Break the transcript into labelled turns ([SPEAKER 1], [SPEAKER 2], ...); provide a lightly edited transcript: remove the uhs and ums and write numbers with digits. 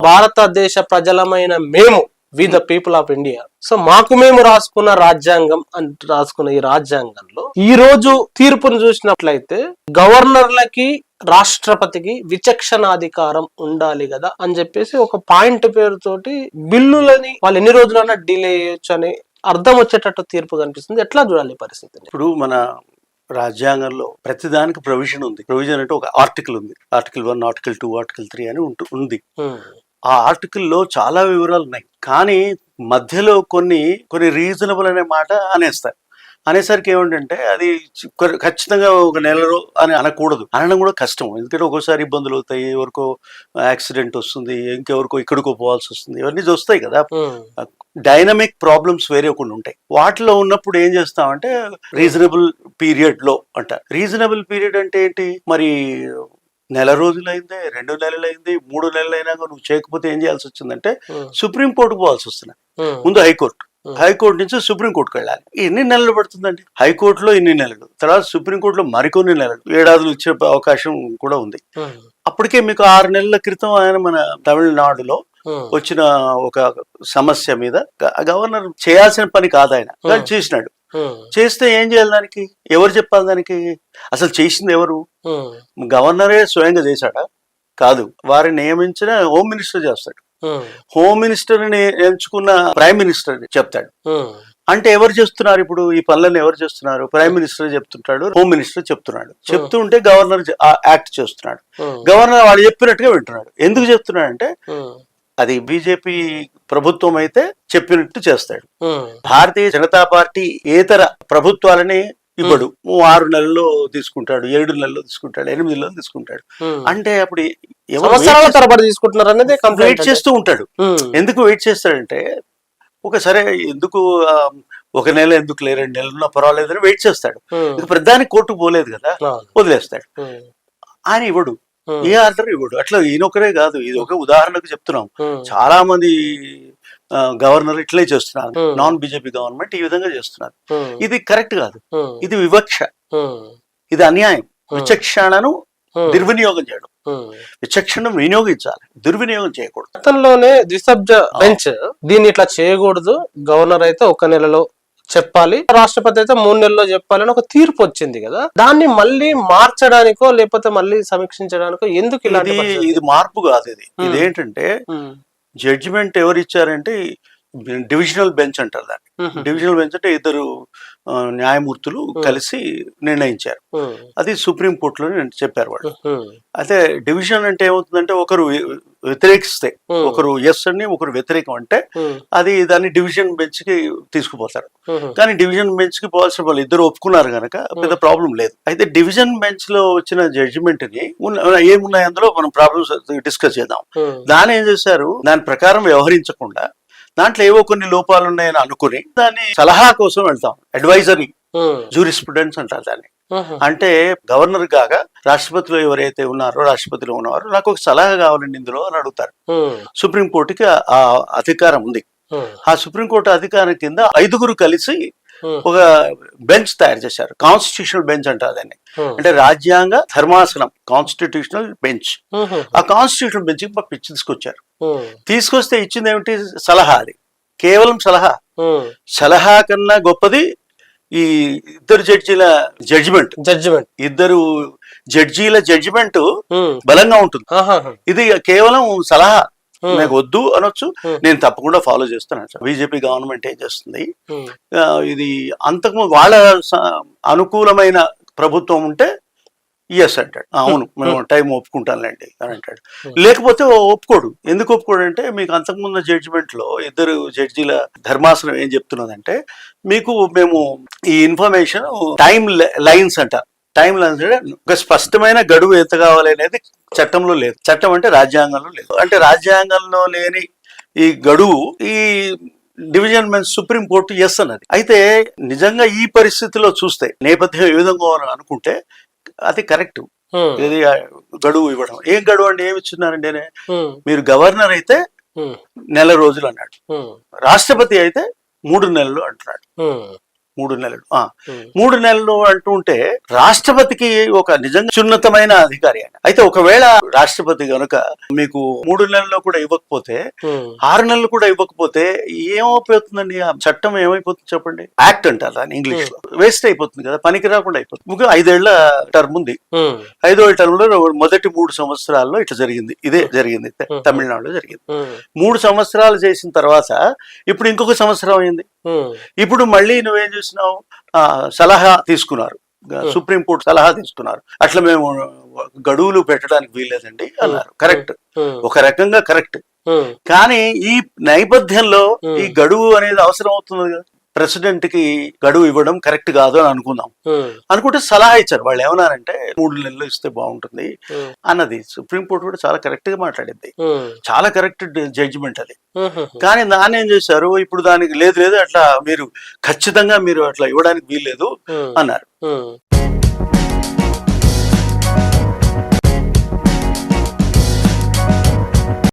[SPEAKER 1] భారతదేశ ప్రజలమైన మేము we the people of India. So మాకు మేము రాసుకున్న రాజ్యాంగం రాసుకున్న ఈ రాజ్యాంగంలో ఈ రోజు తీర్పును చూసినట్లయితే గవర్నర్లకి రాష్ట్రపతికి విచక్షణాధికారం ఉండాలి కదా అని చెప్పేసి ఒక పాయింట్ పేరుతోటి బిల్లులని వాళ్ళు ఎన్ని రోజులైనా డిలే చేయొచ్చు అని అర్థం వచ్చేటట్టు తీర్పు కనిపిస్తుంది. ఎట్లా చూడాలి ఈ పరిస్థితిని?
[SPEAKER 2] ఇప్పుడు మన రాజ్యాంగంలో ప్రతిదానికి ప్రొవిజన్ ఉంది. ప్రొవిజన్ అంటే ఒక ఆర్టికల్ ఉంది. ఆర్టికల్ 1, ఆర్టికల్ 2, ఆర్టికల్ 3 అని ఉంది. ఆ ఆర్టికల్లో చాలా వివరాలు ఉన్నాయి. కానీ మధ్యలో కొన్ని రీజనబుల్ అనే మాట అనేస్తారు. అనేసరికి ఏమిటంటే అది ఖచ్చితంగా ఒక నెలలో అని అనకూడదు. అనడం కూడా కష్టం. ఎందుకంటే ఒక్కోసారి ఇబ్బందులు అవుతాయి. ఎవరికో యాక్సిడెంట్ వస్తుంది, ఇంకెవరికో ఇక్కడికో పోవాల్సి వస్తుంది. ఇవన్నీ వస్తాయి కదా. డైనమిక్ ప్రాబ్లమ్స్ వేరే కొన్ని ఉంటాయి. వాటిలో ఉన్నప్పుడు ఏం చేస్తామంటే రీజనబుల్ పీరియడ్ లో అంటారు. రీజనబుల్ పీరియడ్ అంటే ఏంటి? మరి నెల రోజులైందే, 2 నెలలైంది, 3 నెలలైనా నువ్వు చేయకపోతే ఏం చేయాల్సి వచ్చిందంటే సుప్రీం కోర్టుకు పోవాల్సి వస్తుంది. ముందు హైకోర్టు నుంచి సుప్రీంకోర్టుకు వెళ్ళాలి. ఎన్ని నెలలు పడుతుందండి? హైకోర్టులో ఇన్ని నెలలు, తర్వాత సుప్రీంకోర్టులో మరికొన్ని నెలలు, ఏడాదులు ఇచ్చే అవకాశం కూడా ఉంది. అప్పటికే మీకు 6 నెలల క్రితం ఆయన మన తమిళనాడులో వచ్చిన ఒక సమస్య మీద గవర్నర్ చేయాల్సిన పని కాదు ఆయన, కానీ చేసినాడు. చేస్తే ఏం చేయాలి? దానికి ఎవరు చెప్పాలి? దానికి అసలు చేసింది ఎవరు? గవర్నరే స్వయంగా చేశాడా? కాదు. వారిని నియమించిన హోమ్ మినిస్టర్ చేస్తాడు. హోమ్ మినిస్టర్ ని ఎంచుకున్న ప్రైమ్ మినిస్టర్ చెప్తాడు. అంటే ఎవరు చేస్తున్నారు ఇప్పుడు ఈ పనులను? ఎవరు చేస్తున్నారు? ప్రైమ్ మినిస్టర్ చెప్తుంటాడు, హోమ్ మినిస్టర్ చెప్తున్నాడు. చెప్తుంటే గవర్నర్ యాక్ట్ చేస్తున్నాడు. గవర్నర్ వాడు చెప్పినట్టుగా వింటున్నాడు. ఎందుకు చెప్తున్నాడు అంటే అది బీజేపీ ప్రభుత్వం అయితే చెప్పినట్టు చేస్తాడు. భారతీయ జనతా పార్టీ ఏతర ప్రభుత్వాలని ఇవ్వడు. 6 నెలల్లో తీసుకుంటాడు, 7 నెలల్లో తీసుకుంటాడు, 8 నెలల్లో తీసుకుంటాడు. అంటే అప్పుడు
[SPEAKER 1] సంవత్సరాల తరబడి తీసుకుంటున్నారు అనేది
[SPEAKER 2] వెయిట్ చేస్తూ ఉంటాడు. ఎందుకు వెయిట్ చేస్తాడంటే ఒకసారి ఎందుకు 1 నెల ఎందుకు 2 నెలలు పర్వాలేదు అని వెయిట్ చేస్తాడు. ప్రధానికి కోర్టుకు పోలేదు కదా, వదిలేస్తాడు. ఆయన ఇవ్వడు, ఏ ఆర్డర్ ఇవ్వడు. అట్లా ఈయనొకరే కాదు, ఇది ఒక ఉదాహరణకు చెప్తున్నాం. చాలా మంది గవర్నర్ ఇట్లే చేస్తున్నారు. నాన్ బీజేపీ గవర్నమెంట్ ఈ విధంగా చేస్తున్నారు. ఇది కరెక్ట్ కాదు. ఇది వివక్ష, ఇది అన్యాయం. విచక్షణను దుర్వినియోగం చేయడం. విచక్షణ వినియోగించాలి, దుర్వినియోగం చేయకూడదు.
[SPEAKER 1] గతంలోనే ద్విసభ్య బెంచ్ దీన్ని ఇట్లా చేయకూడదు, గవర్నర్ అయితే 1 నెలలో చెప్పాలి, రాష్ట్రపతి అయితే 3 నెలల్లో చెప్పాలని ఒక తీర్పు వచ్చింది కదా. దాన్ని మళ్ళీ మార్చడానికో లేకపోతే మళ్ళీ సమీక్షించడానికో ఎందుకు
[SPEAKER 2] ఇది మార్పు కాదు. ఇదేంటంటే జడ్జిమెంట్ ఎవరు ఇచ్చారంటే డివిజనల్ బెంచ్ అంటారు దాన్ని. డివిజనల్ బెంచ్ అంటే 2 న్యాయమూర్తులు కలిసి నిర్ణయించారు. అది సుప్రీం కోర్టులో చెప్పారు వాళ్ళు. అయితే డివిజన్ అంటే ఏమవుతుందంటే ఒకరు వ్యతిరేకిస్తే, ఒకరు ఎస్ అని ఒకరు వ్యతిరేకం అంటే అది దాన్ని డివిజన్ బెంచ్ కి తీసుకుపోతారు. కానీ డివిజన్ బెంచ్ కి పోవాల్సిన వాళ్ళు 2 ఒప్పుకున్నారు కనుక పెద్ద ప్రాబ్లం లేదు. అయితే డివిజన్ బెంచ్ లో వచ్చిన జడ్జిమెంట్ ని ఏమున్నాయి అందులో మనం ప్రాబ్లమ్స్ డిస్కస్ చేద్దాం. దాన్ని ఏం చేశారు, దాని ప్రకారం వ్యవహరించకుండా దాంట్లో ఏవో కొన్ని లోపాలు ఉన్నాయని అనుకుని దాన్ని సలహా కోసం వెళ్తాం. అడ్వైజరీ జూరిస్ప్రుడెన్స్ అంటారు దాన్ని. అంటే గవర్నర్ కాగా రాష్ట్రపతిలో ఎవరైతే ఉన్నారో, రాష్ట్రపతిలో ఉన్నవారు నాకు ఒక సలహా కావాలండి ఇందులో అని అడుగుతారు. సుప్రీంకోర్టుకి ఆ అధికారం ఉంది. ఆ సుప్రీంకోర్టు అధికారం కింద 5గురు కలిసి ఒక బెంచ్ తయారు చేశారు. కాన్స్టిట్యూషనల్ బెంచ్ అంటారు దాన్ని. అంటే రాజ్యాంగ ధర్మాసనం, కాన్స్టిట్యూషనల్ బెంచ్. ఆ కాన్స్టిట్యూషనల్ బెంచ్ కి తీసుకొచ్చారు. తీసుకొస్తే ఇచ్చింది ఏమిటి? సలహా. అది కేవలం సలహా. సలహా కన్నా గొప్పది ఈ 2 జడ్జీల జడ్జిమెంట్. 2 జడ్జీల జడ్జిమెంట్ బలంగా ఉంటుంది. ఇది కేవలం సలహా. నాకు వద్దు అనొచ్చు, నేను తప్పకుండా ఫాలో చేస్తాను. బీజేపీ గవర్నమెంట్ ఏం చేస్తుంది, ఇది అంతకు వాళ్ళ అనుకూలమైన ప్రభుత్వం ఉంటే ఎస్ అంటాడు, అవును మేము టైం ఒప్పుకుంటానులేండి అని అంటాడు. లేకపోతే ఒప్పుకోడు. ఎందుకు ఒప్పుకోడు అంటే మీకు అంతకుముందు జడ్జిమెంట్ లో 2 జడ్జీల ధర్మాసనం ఏం చెప్తున్నదంటే మీకు మేము ఈ ఇన్ఫర్మేషన్ టైం లైన్స్ అంటారు. టైం లైన్స్ అంటే ఒక స్పష్టమైన గడువు ఎంత కావాలి అనేది చట్టంలో లేదు. చట్టం అంటే రాజ్యాంగంలో లేదు. అంటే రాజ్యాంగంలో లేని ఈ గడువు ఈ division bench supreme court yes అన్నది. అయితే నిజంగా ఈ పరిస్థితిలో చూస్తే నేపథ్యం ఏ విధంగా అనుకుంటే అది కరెక్ట్. ఇది గడువు ఇవ్వడం. ఏం గడువు అంటే ఏమి ఇచ్చున్నారండి? మీరు గవర్నర్ అయితే 1 నెల రోజులు అన్నాడు, రాష్ట్రపతి అయితే 3 నెలలు అంటున్నాడు. 3 నెలలు 3 నెలలు అంటుంటే రాష్ట్రపతికి ఒక నిజంగా చున్నతమైన అధికారి ఆయన. అయితే ఒకవేళ రాష్ట్రపతి గనుక మీకు 3 నెలల్లో కూడా ఇవ్వకపోతే 6 నెలలు కూడా ఇవ్వకపోతే ఏమైపోతుందండి? ఆ చట్టం ఏమైపోతుంది చెప్పండి? యాక్ట్ అంటారు దాన్ని ఇంగ్లీష్ లో. వేస్ట్ అయిపోతుంది కదా, పనికి రాకుండా అయిపోతుంది. ముఖ్యంగా 5 ఏళ్ల టర్మ్ ఉంది. 5వ టర్మ్ లో మొదటి 3 సంవత్సరాల్లో ఇట్లా జరిగింది. ఇదే జరిగింది, తమిళనాడులో జరిగింది. 3 సంవత్సరాలు చేసిన తర్వాత ఇప్పుడు ఇంకొక సంవత్సరం అయింది. ఇప్పుడు మళ్ళీ నువ్వేం చేసినావు? సలహా తీసుకున్నారు, సుప్రీంకోర్టు సలహా తీసుకున్నారు. అట్లా మేము గడువులు పెట్టడానికి వీల్లేదండి అన్నారు. కరెక్ట్, ఒక రకంగా కరెక్ట్. కానీ ఈ నేపథ్యంలో ఈ గడువు అనేది అవసరం అవుతుంది కదా. ప్రెసిడెంట్ కి గడువు ఇవ్వడం కరెక్ట్ కాదు అని అనుకుందాం. అనుకుంటే సలహా ఇచ్చారు. వాళ్ళు ఏమన్నారంటే 3 నెలలు ఇస్తే బాగుంటుంది అన్నది. సుప్రీంకోర్టు కూడా చాలా కరెక్ట్ గా మాట్లాడింది, చాలా కరెక్ట్ జడ్జిమెంట్ అది. కానీ దాన్ని ఏం చేశారు? ఇప్పుడు దానికి లేదు లేదు అట్లా మీరు ఖచ్చితంగా మీరు అట్లా ఇవ్వడానికి వీల్లేదు అన్నారు.